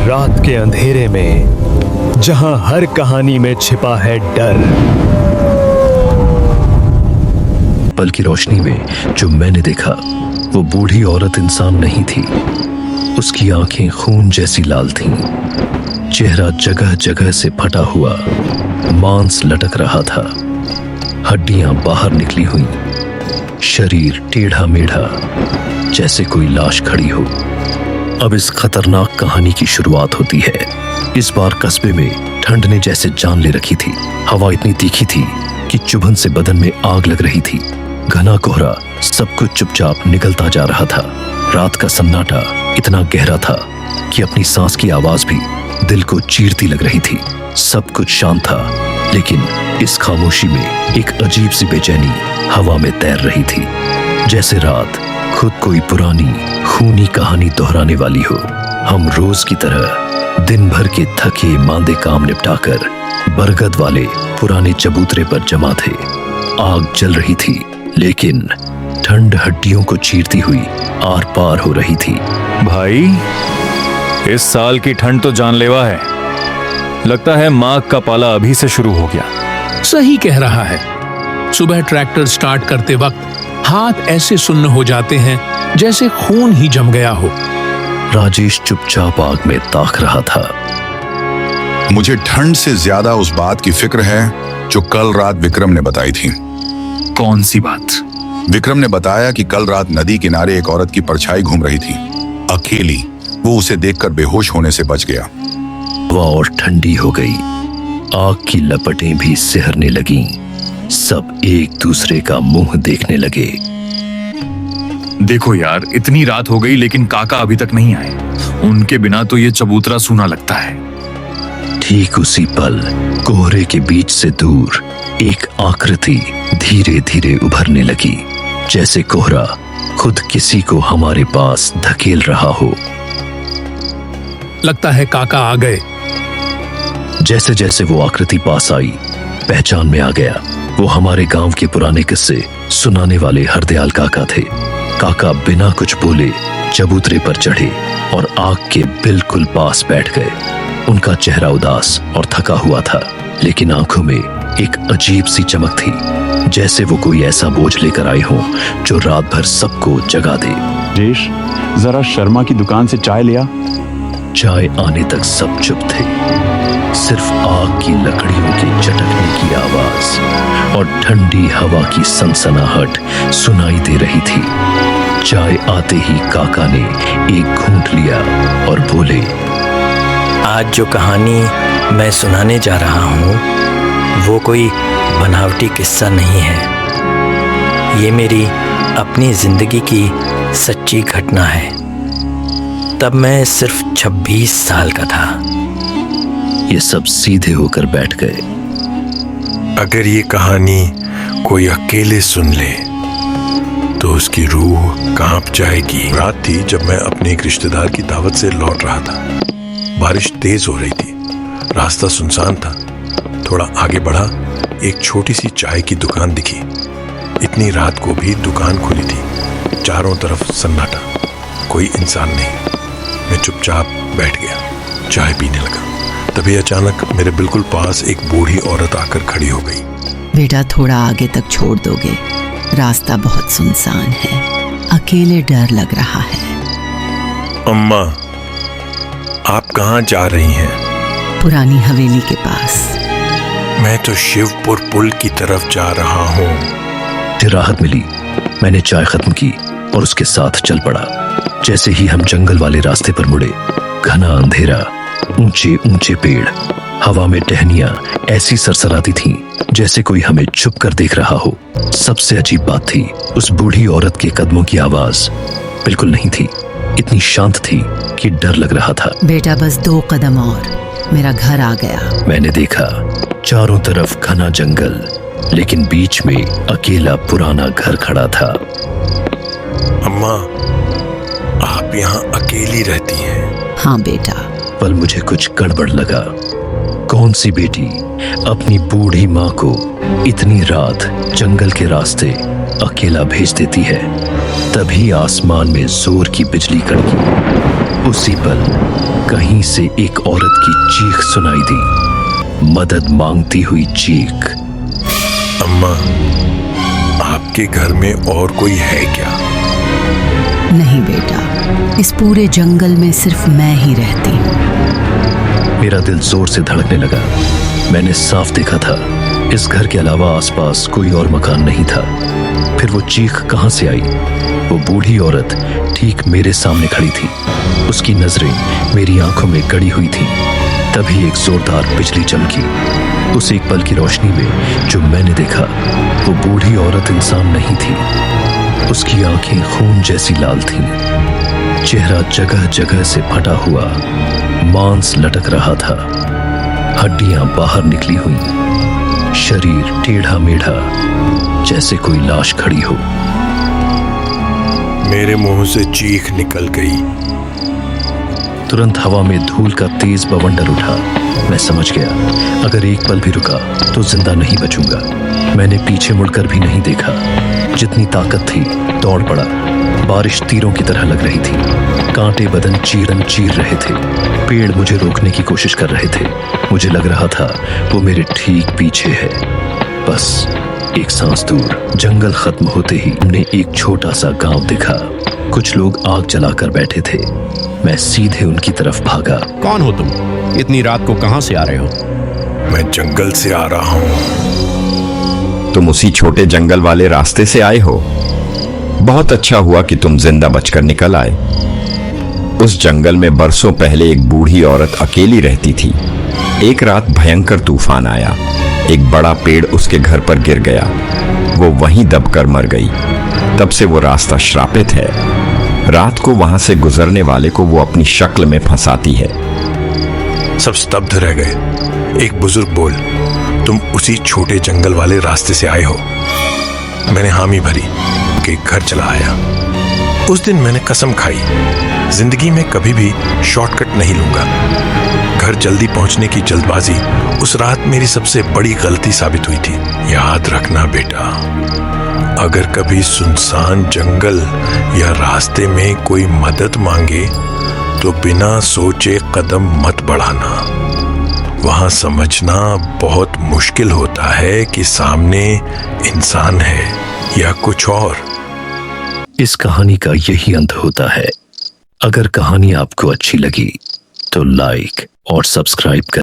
रात के अंधेरे में जहां हर कहानी में छिपा है डर। पल की रोशनी में जो मैंने देखा वो बूढ़ी औरत इंसान नहीं थी। उसकी आंखें खून जैसी लाल थीं, चेहरा जगह जगह से फटा हुआ, मांस लटक रहा था, हड्डियां बाहर निकली हुई, शरीर टेढ़ा मेढ़ा जैसे कोई लाश खड़ी हो। अब इस खतरनाक कहानी की शुरुआत होती है। इस बार कस्बे में ठंड ने जैसे जान ले रखी थी। हवा इतनी तीखी थी कि चुभन से बदन में आग लग रही थी। घना कोहरा सब कुछ चुपचाप निकलता जा रहा था। रात का सन्नाटा इतना गहरा था कि अपनी सांस की आवाज भी दिल को चीरती लग रही थी। सब कुछ शांत था, लेकिन इस खामोशी में एक अजीब सी बेचैनी हवा में तैर रही थी, जैसे रात खुद कोई पुरानी खूनी कहानी दोहराने वाली हो। हम रोज की तरह दिन भर के थके मांदे काम निपटाकर बरगद वाले पुराने चबूतरे पर जमा थे। आग जल रही थी, लेकिन ठंड हड्डियों को चीरती हुई आर पार हो रही थी। भाई, इस साल की ठंड तो जानलेवा है। लगता है माघ का पाला अभी से शुरू हो गया। सही कह रहा है। सुबह ट्रैक्टर स्टार्ट करते वक्त हाथ ऐसे सुन्न हो जाते हैं जैसे खून ही जम गया हो। राजेश चुपचाप आग में ताक रहा था। मुझे ठंड से ज्यादा उस बात की फिक्र है जो कल रात विक्रम ने बताई थी। कौन सी बात? विक्रम ने बताया कि कल रात नदी किनारे एक औरत की परछाई घूम रही थी, अकेली। वो उसे देखकर बेहोश होने से बच गया। हवा और ठंडी हो गई, आग की लपटें भी सिहरने लगीं। सब एक दूसरे का मुंह देखने लगे। देखो यार, इतनी रात हो गई लेकिन काका अभी तक नहीं आए। उनके बिना तो ये चबूतरा सूना लगता है। ठीक उसी पल कोहरे के बीच से दूर एक आकृति धीरे धीरे उभरने लगी, जैसे कोहरा खुद किसी को हमारे पास धकेल रहा हो। लगता है काका आ गए। जैसे जैसे वो आकृति पास आई, पहचान में आ गया। वो हमारे गांव के पुराने किस्से सुनाने वाले हरदयाल काका थे। काका बिना कुछ बोले चबूतरे पर चढ़े और आग के बिल्कुल पास बैठ गए। उनका चेहरा उदास और थका हुआ था, लेकिन आंखों में एक अजीब सी चमक थी, जैसे वो कोई ऐसा बोझ लेकर आए हों जो रात भर सबको जगा दे। जेश, जरा शर्मा की दुकान से चाय लिया। चाय आने तक सब चुप थे। सिर्फ आग की लकड़ियों के चटकने की आवाज और ठंडी हवा की सनसनाहट सुनाई दे रही थी। चाय आते ही काका ने एक घूंट लिया और बोले, आज जो कहानी मैं सुनाने जा रहा हूँ वो कोई बनावटी किस्सा नहीं है। ये मेरी अपनी जिंदगी की सच्ची घटना है। तब मैं सिर्फ 26 साल का था। ये सब सीधे होकर बैठ गए। अगर ये कहानी कोई अकेले सुन ले तो उसकी रूह कांप जाएगी। रात थी जब मैं अपने एक रिश्तेदार की दावत से लौट रहा था। बारिश तेज हो रही थी, रास्ता सुनसान था। थोड़ा आगे बढ़ा, एक छोटी सी चाय की दुकान दिखी। इतनी रात को भी दुकान खुली थी। चारों तरफ सन्नाटा, कोई इंसान नहीं। मैं चुपचाप बैठ गया, चाय पीने लगा। तभी अचानक मेरे बिल्कुल पास एक बूढ़ी औरत आकर खड़ी हो गई। बेटा, थोड़ा आगे तक छोड़ दोगे? रास्ता बहुत सुनसान है, अकेले डर लग रहा है। अम्मा, आप कहाँ जा रही हैं? पुरानी हवेली के पास। मैं तो शिवपुर पुल की तरफ जा रहा हूँ। राहत मिली। मैंने चाय खत्म की और उसके साथ चल पड़ा। जैसे ही हम जंगल वाले रास्ते पर मुड़े, घना अंधेरा, ऊंचे ऊंचे पेड़, हवा में टहनियां ऐसी सरसराती थीं जैसे कोई हमें छुप कर देख रहा हो। सबसे अजीब बात थी, उस बूढ़ी औरत के कदमों की आवाज बिल्कुल नहीं थी। इतनी शांत थी कि डर लग रहा था। बेटा, बस 2 कदम और मेरा घर आ गया। मैंने देखा, चारों तरफ घना जंगल, लेकिन बीच में अकेला पुराना घर खड़ा था। अम्मा, आप यहाँ अकेली रहती हैं? हाँ बेटा। पर मुझे कुछ गड़बड़ लगा। कौन सी बेटी अपनी बूढ़ी माँ को इतनी रात जंगल के रास्ते अकेला भेज देती है। तभी आसमान में जोर की बिजली कड़की। उसी पल कहीं से एक औरत की चीख सुनाई दी, मदद मांगती हुई चीख। अम्मा, आपके घर में और कोई है क्या? नहीं बेटा, इस पूरे जंगल में सिर्फ मैं ही रहती हूँ। मेरा दिल जोर से धड़कने लगा। मैंने साफ देखा था, इस घर के अलावा आसपास कोई और मकान नहीं था। फिर वो चीख कहां से आई? वो बूढ़ी औरत ठीक मेरे सामने खड़ी थी। उसकी नजरें मेरी आंखों में गड़ी हुई थी। तभी एक जोरदार बिजली चमकी। उस एक पल की रोशनी में जो मैंने देखा, वो बूढ़ी औरत इंसान नहीं थी। उसकी आंखें खून जैसी लाल थीं। चेहरा जगह जगह से फटा हुआ, मांस लटक रहा था, हड्डियां बाहर निकली हुई, शरीर टेढ़ा मेढ़ा, जैसे कोई लाश खड़ी हो। मेरे मुंह से चीख निकल गई। तुरंत हवा में धूल का तेज बवंडर उठा। मैं समझ गया, अगर एक पल भी रुका तो जिंदा नहीं बचूंगा। मैंने पीछे मुड़कर भी नहीं देखा। जितनी ताकत थी दौड़ पड़ा। बारिश तीरों की तरह लग रही थी। कांटे बदन चीरन चीर रहे थे। पेड़ मुझे रोकने की कोशिश कर रहे थे। मुझे लग रहा था वो मेरे ठीक पीछे है। बस एक सांस दूर जंगल खत्म होते ही हमने एक छोटा सा गांव दिखा। कुछ लोग आग जलाकर बैठे थे। मैं सीधे उनकी तरफ भागा। कौन हो तुम? इतनी रात को कहां से आ रहे हो? मैं जंगल से आ रहा हूं। तुम उसी छोटे जंगल वाले रास्ते से आए हो? बहुत अच्छा हुआ कि तुम जिंदा बचकर निकल आए। उस जंगल में बरसों पहले एक बूढ़ी औरत अकेली रहती थी। एक रात भयंकर तूफान आया। एक बड़ा पेड़ उसके घर पर गिर गया। वो वहीं दबकर मर गई। तब से वो रास्ता श्रापित है। रात को वहां से गुजरने वाले को वो अपनी शक्ल में फंसाती है। सब स्तब्ध रह गए। एक बुजुर्ग बोल, तुम उसी छोटे जंगल वाले रास्ते से आए हो? मैंने हामी भरी कि घर चला आया। उस दिन मैंने कसम खाई, जिंदगी में कभी भी शॉर्टकट नहीं लूंगा। घर जल्दी पहुंचने की जल्दबाजी उस रात मेरी सबसे बड़ी गलती साबित हुई थी। याद रखना बेटा, अगर कभी सुनसान जंगल या रास्ते में कोई मदद मांगे तो बिना सोचे कदम मत बढ़ाना। वहां समझना बहुत मुश्किल होता है कि सामने इंसान है या कुछ और। इस कहानी का यही अंत होता है। अगर कहानी आपको अच्छी लगी तो लाइक और सब्सक्राइब करें।